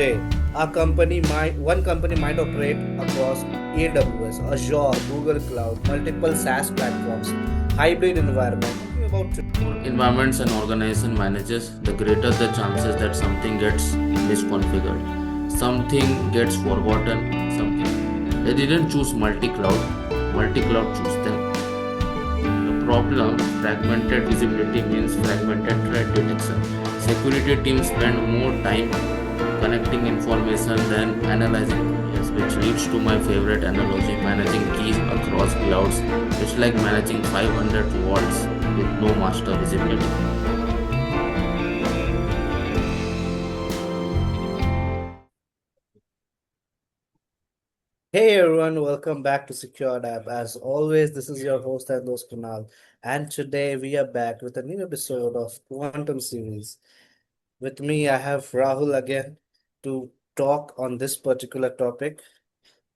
today, one company might operate across AWS, Azure, Google Cloud, multiple SaaS platforms, hybrid environment. Talking about Environments an organization manages, the greater the chances that something gets misconfigured, something gets forgotten, something. They didn't choose multi-cloud choose them. The problem, fragmented visibility means fragmented threat detection. Security teams spend more time connecting information than analyzing yes, which leads to my favorite analogy, managing keys across clouds. It's like managing 500 vaults with no master visibility. Hey everyone, welcome back to SecureDApp. As always, this is your host and host Kunal, and today we are back with a new episode of Quantum Series. With me, I have Rahul again to talk on this particular topic.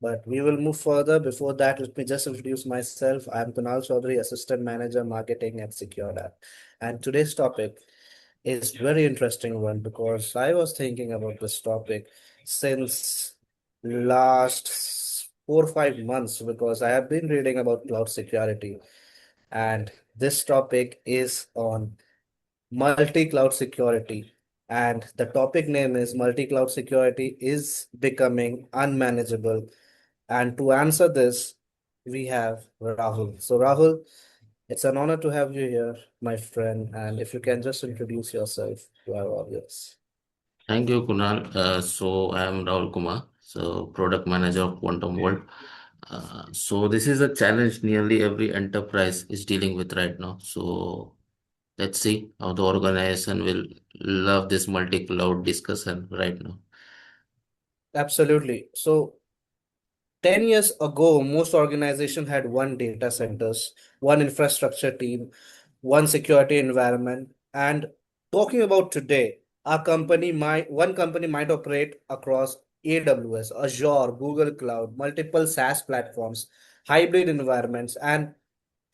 But we will move further. Before that, let me just introduce myself. I'm Kunal Chowdhury, Assistant Manager Marketing at SecureDApp. And today's topic is very interesting one because I was thinking about this topic since last 4 or 5 months because I have been reading about cloud security. And this topic is on multi-cloud security. And the topic name is multi-cloud security is becoming unmanageable, and to answer this, we have Rahul. So, Rahul, it's an honor to have you here, my friend. And if you can just introduce yourself to our audience. Thank you, Kunal. So I am Rahul Kumar, so product manager of Quantum World. So this is a challenge nearly every enterprise is dealing with right now. So let's see how the organization will love this multi-cloud discussion right now. Absolutely. So, 10 years ago, most organizations had one data centers, one infrastructure team, one security environment. And talking about today, one company might operate across AWS, Azure, Google Cloud, multiple SaaS platforms, hybrid environments, and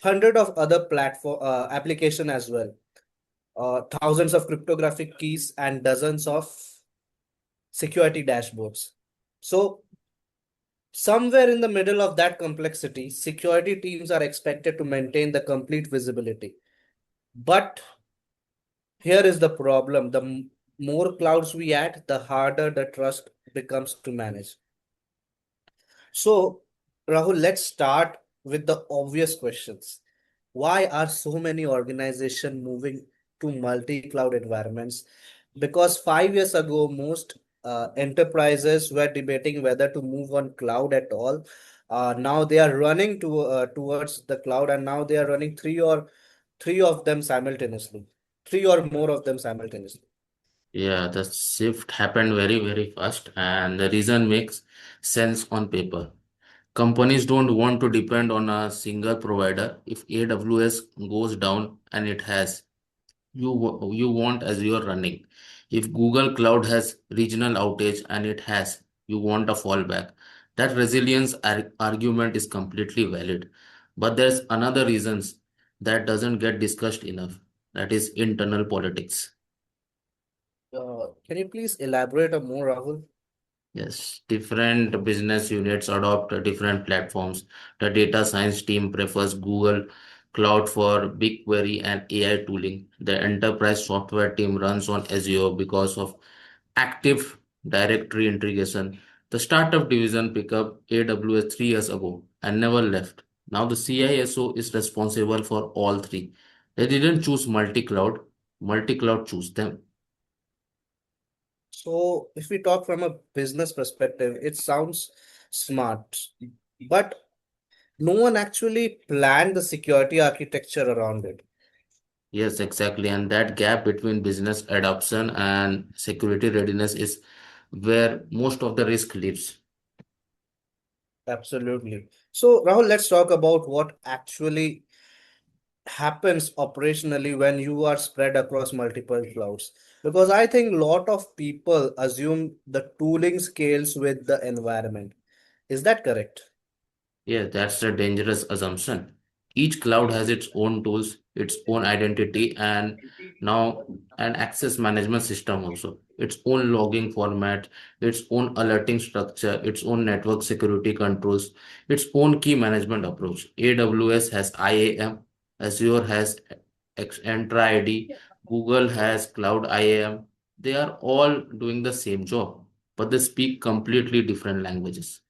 hundred of other platform application as well. Thousands of cryptographic keys and dozens of security dashboards. So somewhere in the middle of that complexity, security teams are expected to maintain the complete visibility. But here is the problem. More clouds we add, the harder the trust becomes to manage. So, Rahul, let's start with the obvious questions. Why are so many organizations moving to multi-cloud environments? Because 5 years ago, most enterprises were debating whether to move on cloud at all. Now they are running towards the cloud, and now they are running three of them simultaneously, three or more of them simultaneously. Yeah, the shift happened very fast, and the reason makes sense on paper. Companies don't want to depend on a single provider. If AWS goes down, and it has, you want Azure running. If Google Cloud has regional outage, and it has, you want a fallback. That resilience argument is completely valid. But there's another reasons that doesn't get discussed enough. That is internal politics. Can you please elaborate on more, Rahul? Yes, different business units adopt different platforms. The data science team prefers Google Cloud for BigQuery and AI tooling. The enterprise software team runs on Azure because of active directory integration. The startup division picked up AWS 3 years ago and never left. Now the CISO is responsible for all three. They didn't choose multi-cloud choose them. So, if we talk from a business perspective, it sounds smart, but no one actually planned the security architecture around it. Yes, exactly. And that gap between business adoption and security readiness is where most of the risk lives. Absolutely. So, Rahul, let's talk about what actually happens operationally when you are spread across multiple clouds. Because I think a lot of people assume the tooling scales with the environment. Is that correct? Yes, that's a dangerous assumption. Each cloud has its own tools, its own identity, and now an access management system also. Its own logging format, its own alerting structure, its own network security controls, its own key management approach. AWS has IAM, Azure has Entra ID, Google has Cloud IAM. They are all doing the same job, but they speak completely different languages.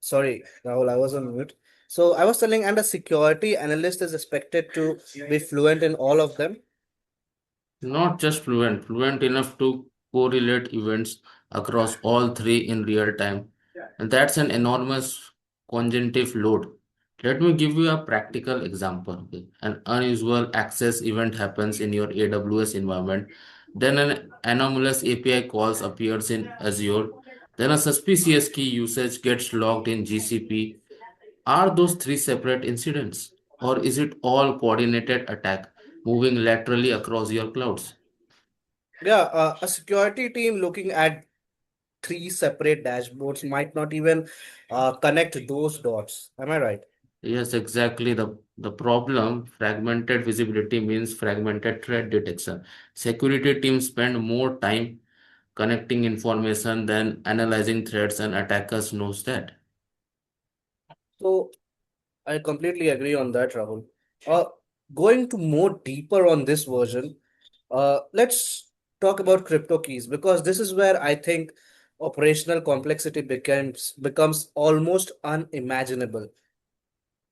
Sorry, Rahul, I was on mute. So I was telling, and a security analyst is expected to be fluent in all of them. Not just fluent enough to correlate events across all three in real time. And that's an enormous cognitive load. Let me give you a practical example. Okay. An unusual access event happens in your AWS environment. Then an anomalous API calls appears in Azure. Then a suspicious key usage gets logged in GCP. Are those three separate incidents? Or is it all coordinated attack moving laterally across your clouds? Yeah, a security team looking at three separate dashboards might not even connect those dots. Am I right? Yes, exactly. The problem, fragmented visibility means fragmented threat detection. Security teams spend more time connecting information than analyzing threats, and attackers knows that. So I completely agree on that, Rahul. Uh, Going to more deeper on this version, let's talk about crypto keys because this is where I think operational complexity becomes almost unimaginable.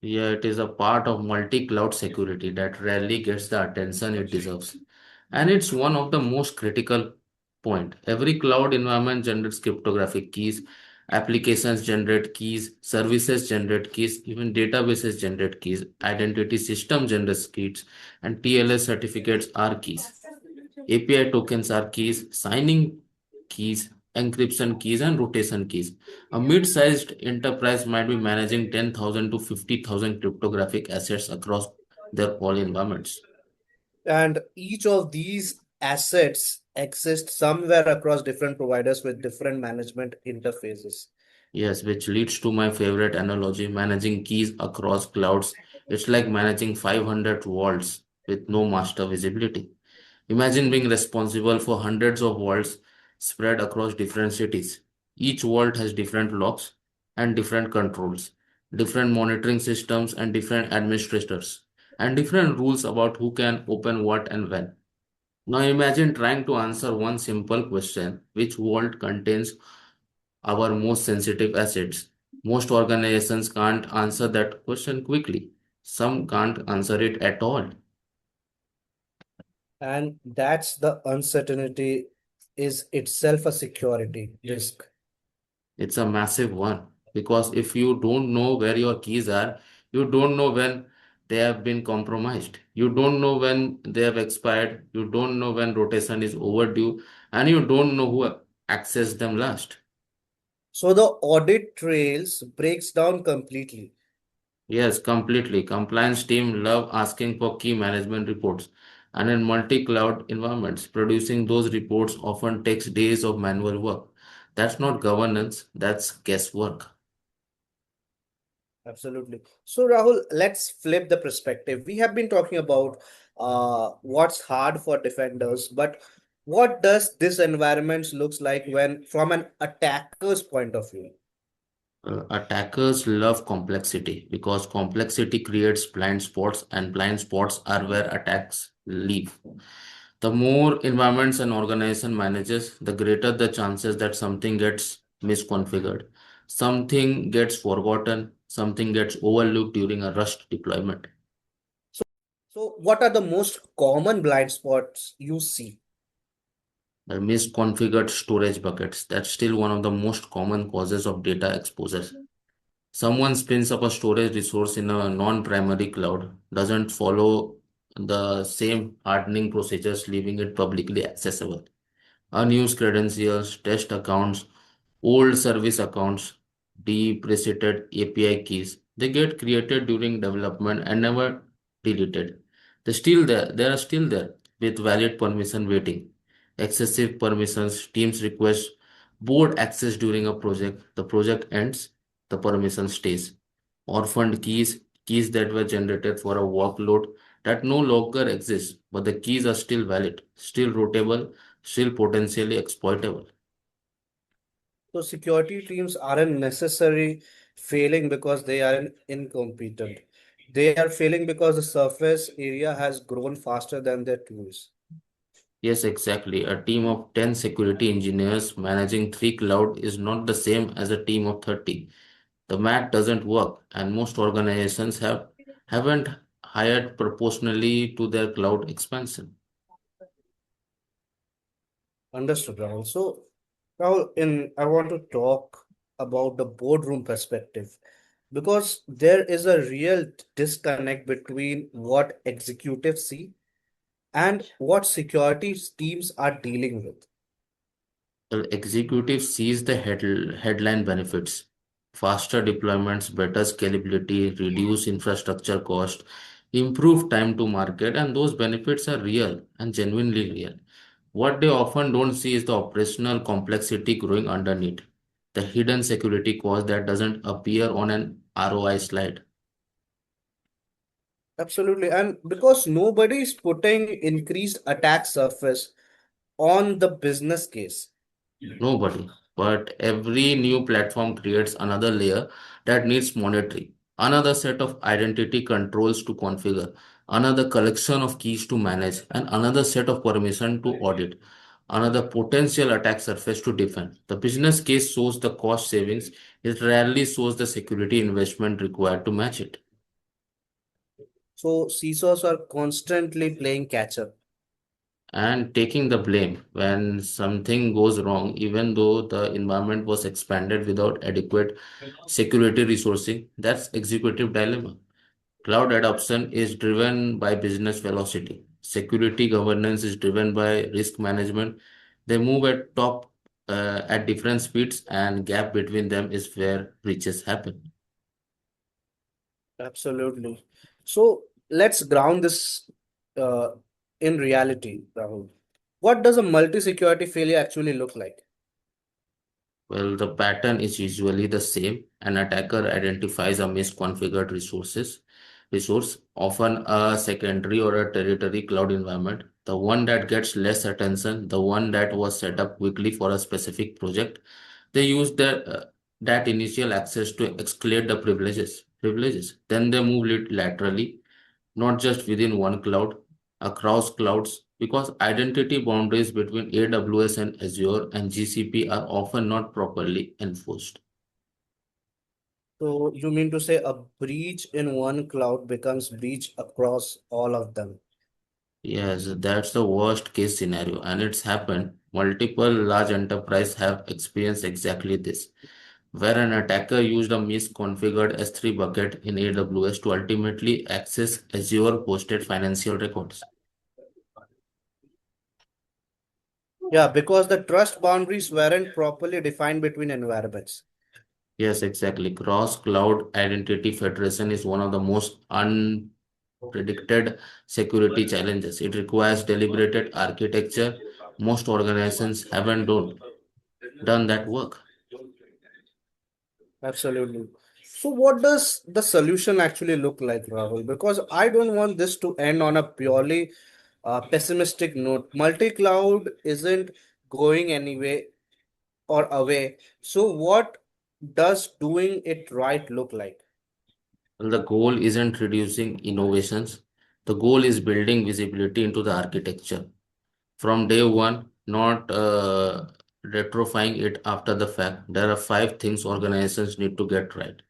Yeah, it is a part of multi-cloud security that rarely gets the attention it deserves. And it's one of the most critical point. Every cloud environment generates cryptographic keys, applications generate keys, services generate keys, even databases generate keys, identity system generates keys, and TLS certificates are keys. API tokens are keys, signing keys, encryption keys, and rotation keys. A mid-sized enterprise might be managing 10,000 to 50,000 cryptographic assets across their all environments. And each of these assets exist somewhere across different providers with different management interfaces. Yes, which leads to my favorite analogy, managing keys across clouds. It's like managing 500 vaults with no master visibility. Imagine being responsible for hundreds of vaults spread across different cities. Each vault has different locks and different controls, different monitoring systems and different administrators, and different rules about who can open what and when. Now imagine trying to answer one simple question: which vault contains our most sensitive assets? Most organizations can't answer that question quickly. Some can't answer it at all. And that's the uncertainty is itself a security risk. It's a massive one because if you don't know where your keys are, you don't know when they have been compromised. You don't know when they have expired. You don't know when rotation is overdue, and you don't know who accessed them last. So the audit trails breaks down completely. Yes, completely. Compliance team love asking for key management reports. And in multi-cloud environments, producing those reports often takes days of manual work. That's not governance, that's guesswork. Absolutely. So, Rahul, let's flip the perspective. We have been talking about what's hard for defenders, but what does this environment looks like when from an attacker's point of view? Attackers love complexity because complexity creates blind spots, and blind spots are where attacks live. The more environments an organization manages, the greater the chances that something gets misconfigured, something gets forgotten, something gets overlooked during a rushed deployment. So, what are the most common blind spots you see? The misconfigured storage buckets, that's still one of the most common causes of data exposure. Someone spins up a storage resource in a non-primary cloud, doesn't follow the same hardening procedures, leaving it publicly accessible. Unused credentials, test accounts, old service accounts, depreciated API keys, they get created during development and never deleted. They're still there. They are still there. with valid permission waiting. Excessive permissions, teams request board access during a project. The project ends, the permission stays. Orphaned keys, keys that were generated for a workload that no longer exists, but the keys are still valid, still routable, still potentially exploitable. So security teams aren't necessarily failing because they are incompetent. They are failing because the surface area has grown faster than their tools. Yes, exactly. A team of 10 security engineers managing three cloud is not the same as a team of 30. The math doesn't work, and most organizations haven't hired proportionally to their cloud expansion. Understood, Rahul. So, Rahul, I want to talk about the boardroom perspective because there is a real disconnect between what executives see and what security teams are dealing with. The executive sees the headline benefits, faster deployments, better scalability, reduce infrastructure cost, improve time to market, and those benefits are real and genuinely real. What they often don't see is the operational complexity growing underneath, the hidden security cost that doesn't appear on an ROI slide. Absolutely. And because nobody is putting increased attack surface on the business case. Nobody. But every new platform creates another layer that needs monitoring, another set of identity controls to configure, another collection of keys to manage, and another set of permission to audit, another potential attack surface to defend. The business case shows the cost savings, it rarely shows the security investment required to match it. So CISOs are constantly playing catch up. And taking the blame when something goes wrong, even though the environment was expanded without adequate security resourcing. That's executive dilemma. Cloud adoption is driven by business velocity. Security governance is driven by risk management. They move at different speeds, and gap between them is where breaches happen. Absolutely. So let's ground this uh, in reality, Rahul. What does a multi-security failure actually look like? Well, the pattern is usually the same. An attacker identifies a misconfigured resource, often a secondary or a territory cloud environment. The one that gets less attention, the one that was set up quickly for a specific project. They use that initial access to escalate the privileges. Then they move it laterally, not just within one cloud, across clouds, because identity boundaries between AWS and Azure and GCP are often not properly enforced. So you mean to say a breach in one cloud becomes breach across all of them? Yes, that's the worst case scenario, and it's happened. Multiple large enterprises have experienced exactly this, where an attacker used a misconfigured S3 bucket in AWS to ultimately access Azure hosted financial records. Yeah, because the trust boundaries weren't properly defined between environments. Yes, exactly. Cross-cloud identity federation is one of the most unpredicted security challenges. It requires deliberated architecture. Most organizations haven't done that work. Absolutely. So what does the solution actually look like, Rahul? Because I don't want this to end on a purely pessimistic note. Multi-cloud isn't going anywhere or away. So what does doing it right look like? Well, the goal isn't reducing innovations. The goal is building visibility into the architecture from day one, not retrofying it after the fact. There are five things organizations need to get right.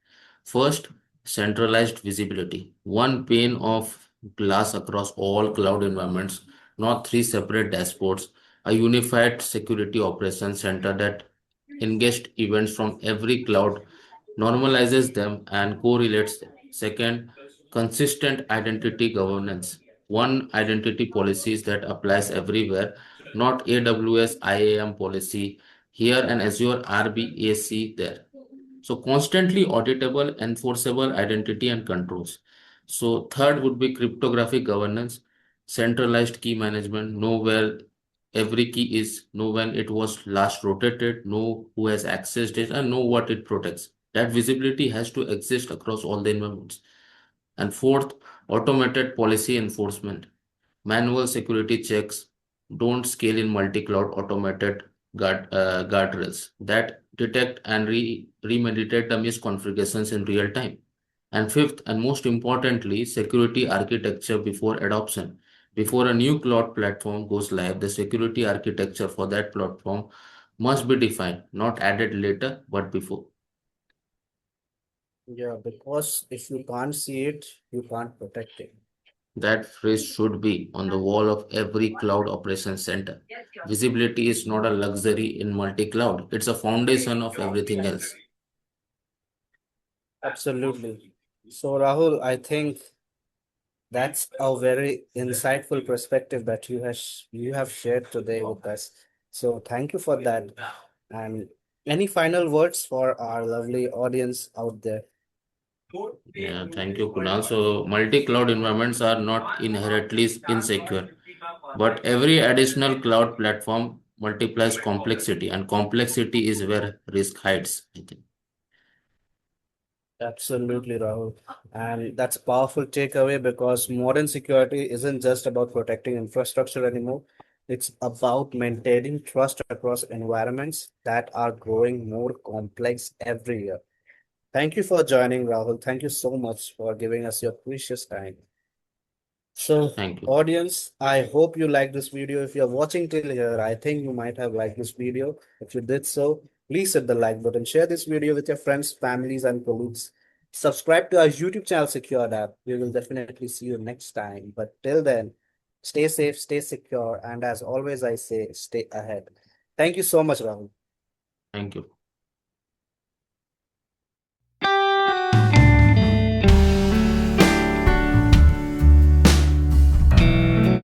First, centralized visibility. One pane of glass across all cloud environments, not three separate dashboards. A unified security operations center that ingest events from every cloud, normalizes them, and correlates them. Second, consistent identity governance. One identity policies that applies everywhere, not AWS IAM policy here and Azure RBAC there. So constantly auditable, enforceable identity and controls. So third would be cryptographic governance. centralized key management, know where every key is, know when it was last rotated, know who has accessed it, and know what it protects. That visibility has to exist across all the environments. And fourth, automated policy enforcement. Manual security checks don't scale in multi-cloud automated guardrails that detect and remediate the misconfigurations in real time. And fifth, and most importantly, security architecture before adoption. Before a new cloud platform goes live, the security architecture for that platform must be defined, not added later, but before. Yeah, because if you can't see it, you can't protect it. That phrase should be on the wall of every cloud operations center. Visibility is not a luxury in multi-cloud. It's a foundation of everything else. Absolutely. So, Rahul, I think that's a very insightful perspective that you have shared today with us. So, thank you for that. And any final words for our lovely audience out there? Yeah, thank you, Kunal. So, multi-cloud environments are not inherently insecure, but every additional cloud platform multiplies complexity, and complexity is where risk hides, I think. Absolutely, Rahul. And that's a powerful takeaway because modern security isn't just about protecting infrastructure anymore. It's about maintaining trust across environments that are growing more complex every year. Thank you for joining, Rahul. Thank you so much for giving us your precious time. So, Thank you. audience, I hope you like this video. If you're watching till here, I think you might have liked this video. If you did so, please hit the like button, share this video with your friends, families, and colleagues. Subscribe to our YouTube channel, SecureDApp. We will definitely see you next time. But till then, stay safe, stay secure, and as always, I say, stay ahead. Thank you so much, Rahul. Thank you.